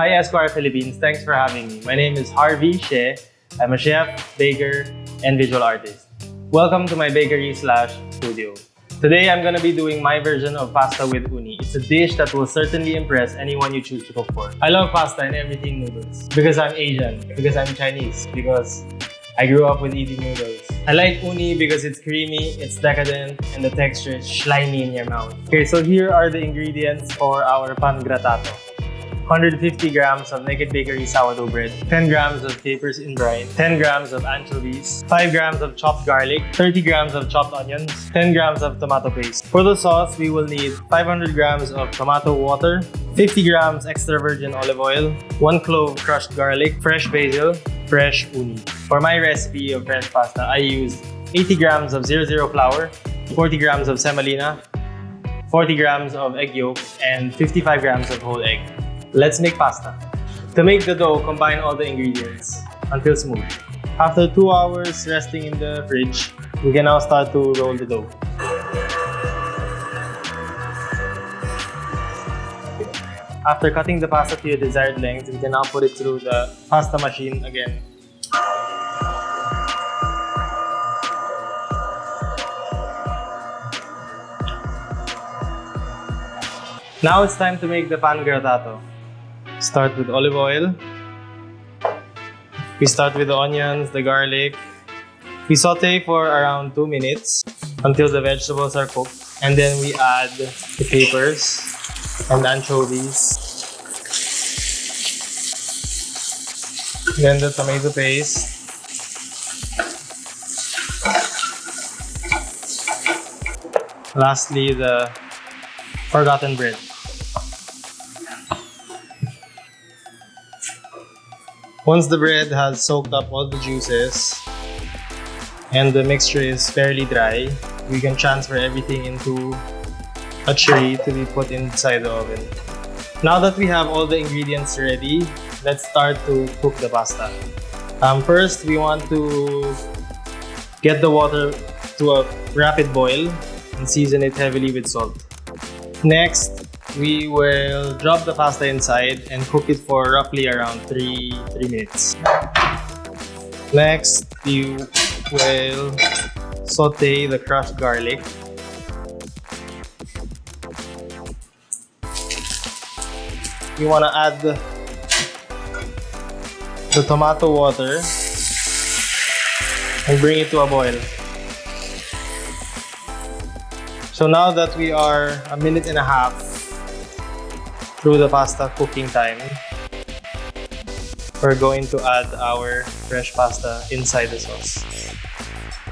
Hi Esquire Philippines, thanks for having me. My name is Harvey Hsieh. I'm a chef, baker, and visual artist. Welcome to my bakery/studio. Today I'm gonna be doing my version of pasta with uni. It's a dish that will certainly impress anyone you choose to cook for. I love pasta and everything noodles because I'm Asian, because I'm Chinese, because I grew up with eating noodles. I like uni because it's creamy, it's decadent, and the texture is slimy in your mouth. Okay, so here are the ingredients for our pan grattato. 150 grams of Naked Bakery sourdough bread, 10 grams of capers in brine, 10 grams of anchovies, 5 grams of chopped garlic, 30 grams of chopped onions, 10 grams of tomato paste. For the sauce, we will need 500 grams of tomato water, 50 grams extra virgin olive oil, 1 clove crushed garlic, fresh basil, fresh uni. For my recipe of French pasta, I used 80 grams of 00 flour, 40 grams of semolina, 40 grams of egg yolk, and 55 grams of whole egg. Let's make pasta. To make the dough, combine all the ingredients until smooth. After 2 hours resting in the fridge, we can now start to roll the dough. After cutting the pasta to your desired length, we can now put it through the pasta machine again. Now it's time to make the pan grattato. Start with olive oil. We start with the onions, the garlic. We saute for around 2 minutes until the vegetables are cooked. And then we add the capers and anchovies. Then the tomato paste. Lastly, the forgotten bread. Once the bread has soaked up all the juices and the mixture is fairly dry, we can transfer everything into a tray to be put inside the oven. Now that we have all the ingredients ready, let's start to cook the pasta. First, we want to get the water to a rapid boil and season it heavily with salt. Next, we will drop the pasta inside and cook it for roughly around 3 minutes. Next, you will saute the crushed garlic. You want to add the tomato water and bring it to a boil. So now that we are 1.5 minutes through the pasta cooking time, we're going to add our fresh pasta inside the sauce.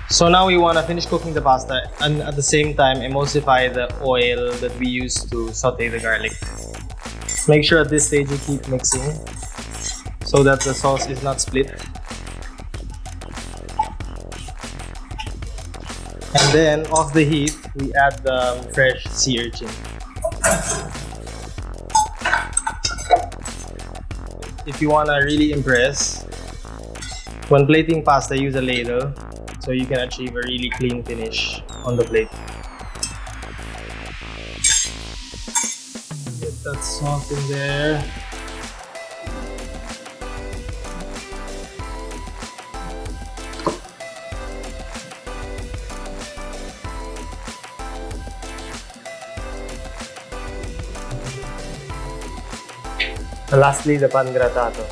So now we want to finish cooking the pasta and at the same time emulsify the oil that we used to saute the garlic. Make sure at this stage you keep mixing so that the sauce is not split. And then off the heat, we add the fresh sea urchin. If you want to really impress, when plating pasta, use a ladle so you can achieve a really clean finish on the plate. Get that salt in there. And lastly, the pan grattato.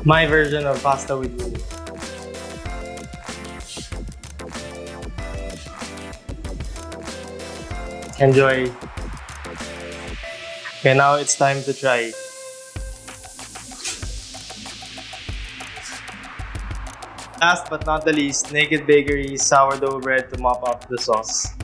My version of pasta with uni. Enjoy. Okay, now it's time to try. Last but not the least, Naked Bakery sourdough bread to mop up the sauce.